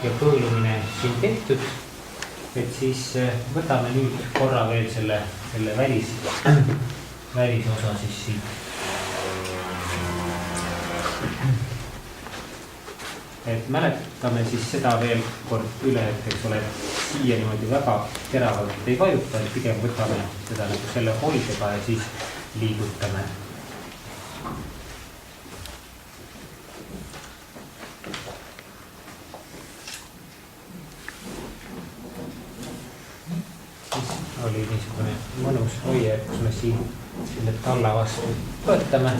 ja kõõlumine siin tehtud, et siis võtame nüüd korra veel selle välisosa siis siit. Et mäletame siis seda veel kord üle, et eks ole, siia niimoodi väga teravalt ei vajuta, et pigem võtame seda nagu selle hoidega ja siis liigutame. Oli niisugune mõnus hoie, kus me siin selle talla vastu võtame.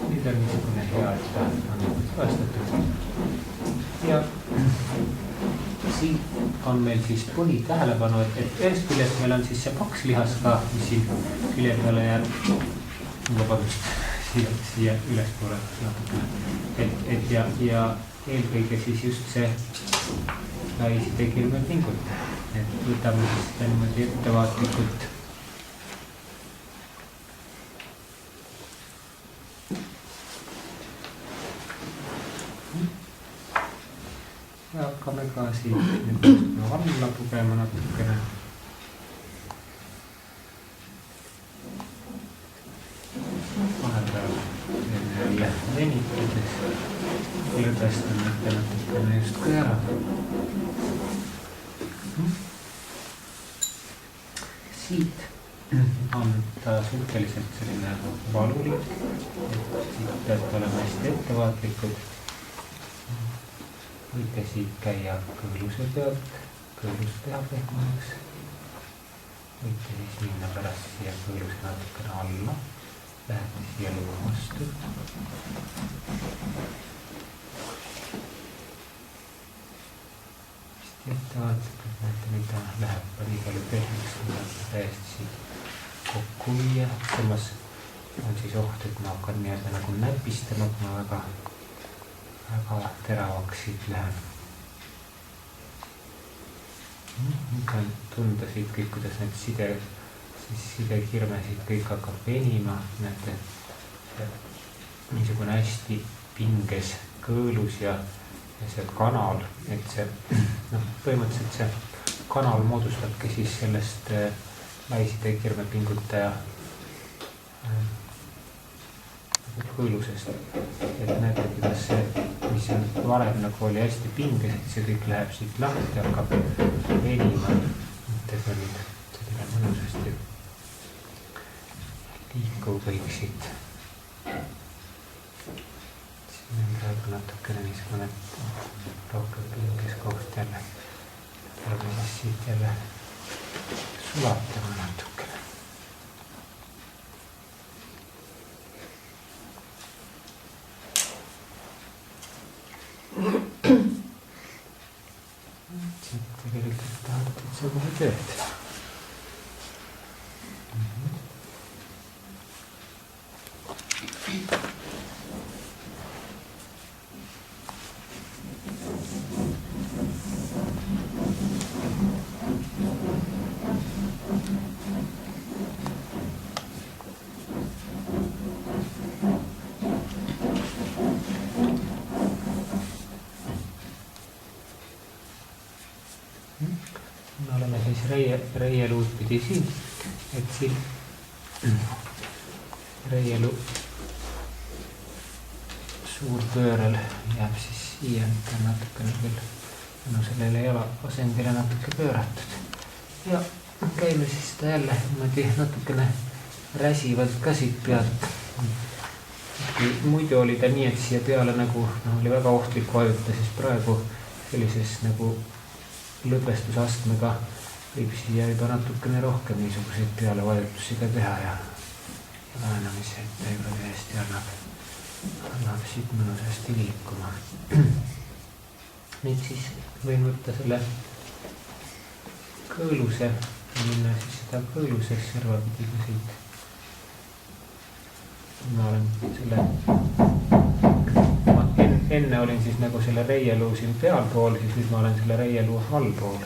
Nüüd on niisugune hea, et ta on võestatud. Ja siin on meil siis põhitähelepanu, et ühest küljest meil on siis see paks lihas ka, mis siin külje peale jääb. Vabandust, siia ülespoole natukene. Ja eelkõige siis just see lähisidekirme pingut. Et võtame siis seda niimoodi ettevaatlikult. Ja hakkame ka siin alla pugema natukene. Vahepeal jälle venitades lõdvestame natukene just ka ära. Siit on ta suhteliselt selline valulik, siit peab olema hästi ettevaatlikud. Võite siit käia kõõluse pealt, kõõlus teha pehmaks. Võite siis minna pärast siia kõõluse natukene alla, lähete siia luu vastu. Ettevaatlikult näete, mida läheb nii palju pehmeks, mida täiesti siit kokku viia. Samas on siis oht, et ma hakkan nii-öelda nagu näpistama, kui ma väga teravaks siit lähen. Nüüd on tunda siit kõik, kuidas need sidekirme siit kõik hakkab venima. Näete, niisugune hästi pinges kõõlus ja see kanal, et see, põhimõtteliselt see kanal moodustabki siis sellest lähisidekirme pingutaja kõõlusest. Et näete, kuidas see, mis on varem nagu oli hästi pinges, et see kõik läheb siit lahti ja hakkab venima. See on nüüd selline mõnusasti liikuv kõik siit. Siin on praegu natukene niisugune rohkem pinges koht jälle. Peame siis siit jälle sulatama natukene. Siit tegelikult tahab see kohe tööd. Me oleme siis reieluud pidi siin, et siin reielu suurpöörel jääb siis siia natukene küll sellele jalaasendile natuke pööratud. Ja käime siis seda jälle niimoodi natukene räsivalt ka siit pealt. Muidu oli ta nii, et siia peale nagu oli väga ohtlik vajuta, siis praegu sellises nagu lõdvestusastmega võib siia juba natukene rohkem niisuguseid pealevajutusi ka teha ja vähenemise etteega hästi annab siit mõnusasti liikuma. Nüüd siis võin võtta selle kõõluse ja minna siis seda kõõluse servapidiga siit. Ma olen selle enne olin siis nagu selle reieluu siin pealpool, siis nüüd ma olen selle reieluu allpool.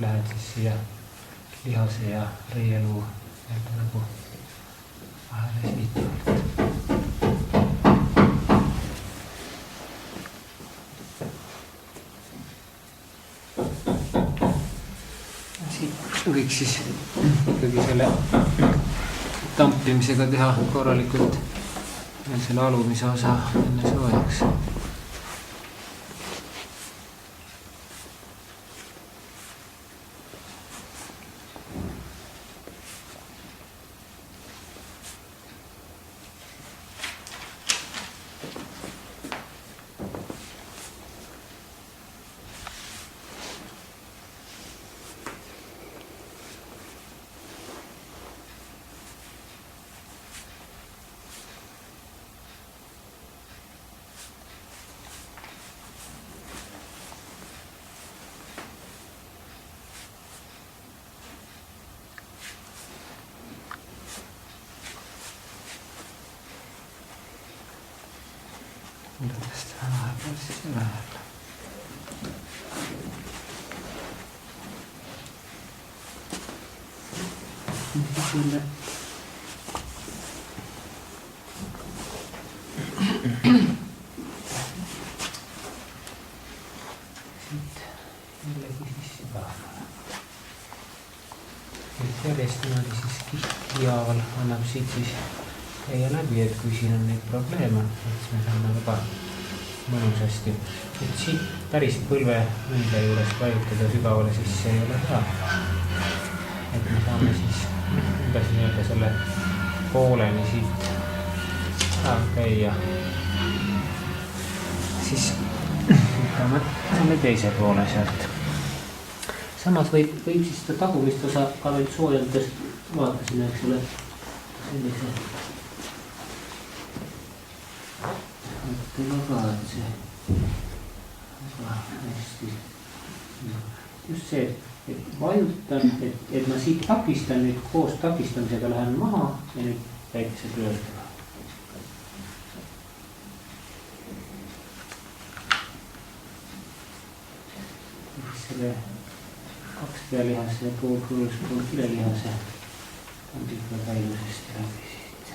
Lähen siis siia lihase ja reieluu nagu vahele siit. võiks siis ikkagi selle tampimisega teha korralikult selle alumise osa enne soojaks. Tästä vahepeal siis lähellä. Sille sitten jälleenkin siis sipaamalla. Järjestys siis kiaavalla annab siit siis käia läbi, et kui siin on neid probleeme, et me saame väga mõnusasti. Et siit päris põlve õnde juures vajutada sügavale, siis see ei ole hea. Et me saame siis umbes nii-öelda selle pooleni siit ära käia. Siis võtame selle teise poole sealt. Samas võib siis seda tagumist osa ka veel soojendades vaatasin, eks ole, sellise mõttega ka, et see väga hästi. Just see, et vajutan, et ma siit takistan, nüüd koos takistamisega lähen maha ja nüüd väikese pöördega. Selle kaks pealihase ja pool kõrus, pool kilelihase on ikka väilusesti läbi siit.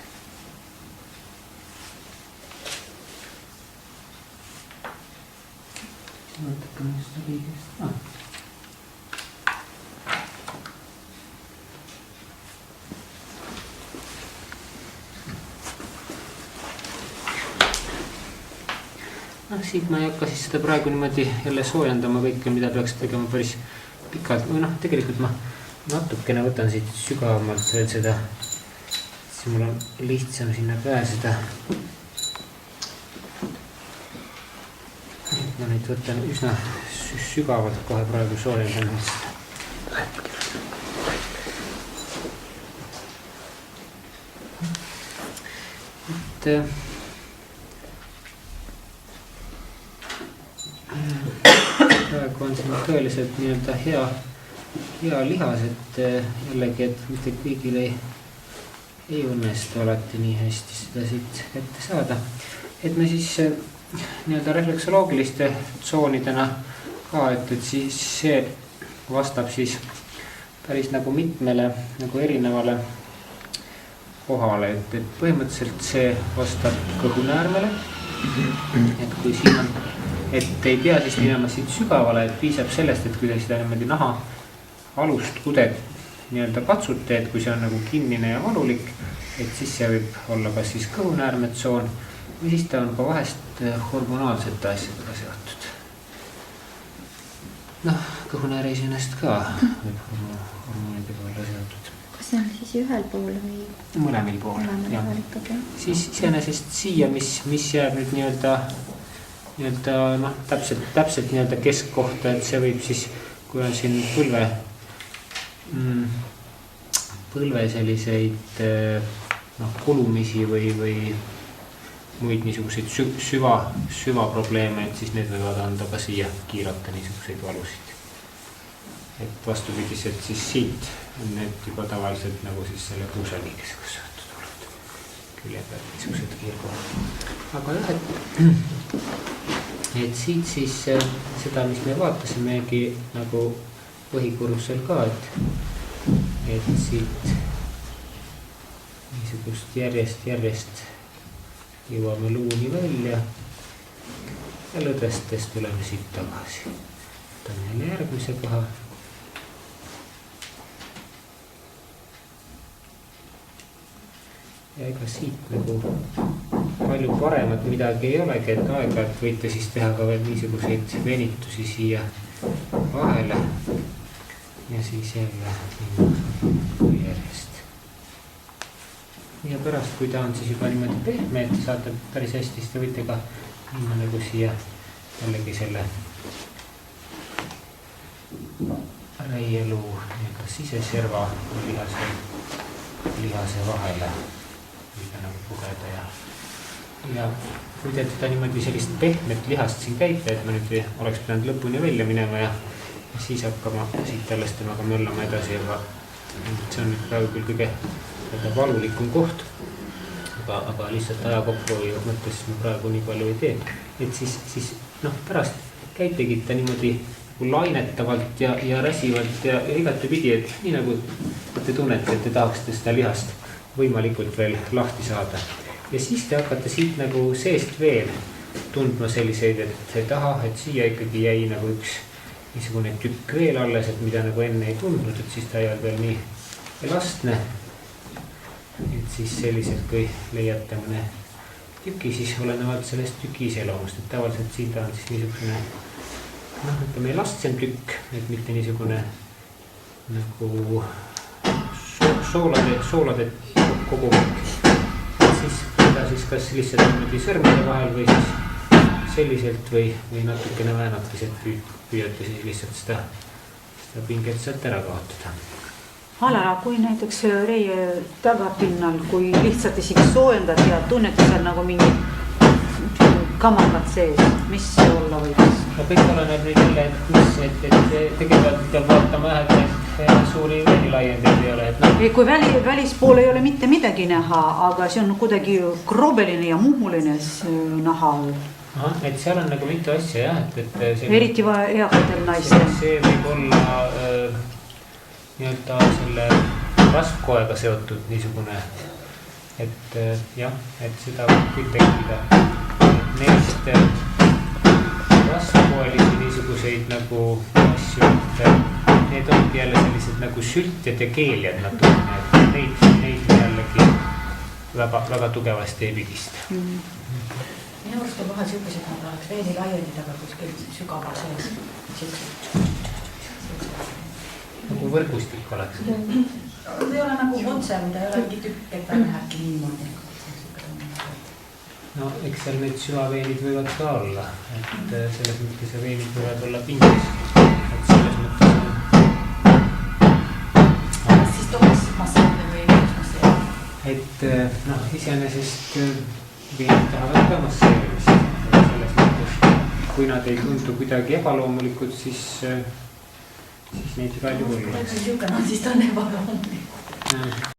Vaatame seda liigest. Siit ma ei hakka siis seda praegu niimoodi jälle soojendama kõike, mida peaks tegema päris pikalt. Või tegelikult ma natukene võtan siit sügavamalt veel seda, siis mul on lihtsam sinna pääseda. Ma nüüd võtan üsna sügavalt kohe praegu soojendamist. Praegu on siin tõeliselt nii-öelda hea lihas, et jällegi, et mitte kõigil ei õnnestu alati nii hästi seda siit kätte saada. Et me siis nii-öelda refleksoloogiliste tsoonidena ka, et siis see vastab siis päris nagu mitmele nagu erinevale kohale, et põhimõtteliselt see vastab kõhunäärmele, et kui siin on, et ei pea siis minema siit sügavale, et piisab sellest, et kui te seda niimoodi naha alust kudet nii-öelda katsute, et kui see on nagu kinnine ja valulik, et siis see võib olla kas siis kõhunäärmetsoon või siis ta on ka vahest hormonaalsete asjadega seotud. Kõhunääre iseenesest ka võib hormoonidega olla seotud. Kas see on siis ühel pool või? Mõlemil pool, jah. Siis iseenesest siia, mis jääb nüüd nii-öelda täpselt nii-öelda keskkohta, et see võib siis, kui on siin põlve selliseid kulumisi või muid niisuguseid süva probleeme, et siis need võivad anda ka siia kiirata niisuguseid valusid. Et vastupidiselt siis siit on need juba tavaliselt nagu siis selle puusaliikesega seotud olnud. Külje peal niisugused kiirkohad. Aga jah, et siit siis seda, mis me vaatasimegi nagu põhikurusel ka, et siit niisugust järjest jõuame luuni välja ja lõdvestes tuleme siit tagasi. Võtame jälle järgmise koha. ja ega siit nagu palju paremat midagi ei olegi, et aeg-ajalt võite siis teha ka veel niisuguseid venitusi siia vahele ja siis jälle järjest. Ja pärast, kui ta on siis juba niimoodi pehme, et saate päris hästi, siis te võite ka minna nagu siia jällegi selle reieluu ja ka siseserva lihase vahele võite nagu pugeda ja kui te teda niimoodi sellist pehmet lihast siin käite, et ma nüüd oleks pidanud lõpuni välja minema ja siis hakkama siit alles temaga möllama edasi, aga see on nüüd praegu küll kõige valulikum koht, aga lihtsalt aja kokkuhoiu mõttes ma praegu nii palju ei tee, et siis pärast käitegi ta niimoodi lainetavalt ja räsivalt ja igatepidi, et nii nagu te tunnete, et te tahaksite seda lihast võimalikult veel lahti saada. Ja siis te hakkate siit nagu seest veel tundma selliseid, et et siia ikkagi jäi nagu üks niisugune tükk veel alles, et mida nagu enne ei tundnud, et siis ta ei olnud veel nii elastne. Et siis selliselt, kui leiate mõne tüki, siis olenevalt sellest tüki iseloomust, et tavaliselt siin ta on siis niisugune ütleme elastsem tükk, et mitte niisugune nagu soolade kogumik. Siis seda siis kas lihtsalt niimoodi sõrmede vahel või siis selliselt või natukene väänates, et püüate siis lihtsalt seda pinget sealt ära kaotada. Alara, kui näiteks reie tagapinnal, kui lihtsalt isegi soojendad ja tunnete seal nagu mingi kamakad sees, mis see olla võiks? No kõik oleneb nüüd jälle, et tegelikult peab vaatama et suuri veenilaiendeid ei ole. Kui välispool ei ole mitte midagi näha, aga see on kuidagi krobeline ja muhuline naha. Et seal on nagu mitu asja jah, et eriti eakatel naistel. See võib olla nii-öelda selle rasvkoega seotud niisugune, et jah, et seda võib tekkida. Neist rasvkoelisi niisuguseid nagu asju, et need ongi jälle sellised nagu sültjad ja keeljad natukene, et neid jällegi väga tugevasti ei pigista. Minu arust on vahel sellised, et nad oleks veeni laienid, aga kuskil sügaval sees. Nagu võrgustik oleks. See ei ole nagu otse, mida ei ole mingi tükk, et ta lähebki niimoodi. No eks seal need süvaveenid võivad ka olla, et selles mõttes ja veenid võivad olla pingis, et selles mõttes on. Siis toeks massaade või masseerida? Et iseenesest veenid tahavad ka masseerimist, selles mõttes, kui nad ei tundu kuidagi ebaloomulikud, siis neid igal juhul. Kui see on siuke, siis ta on ebaloomulikud.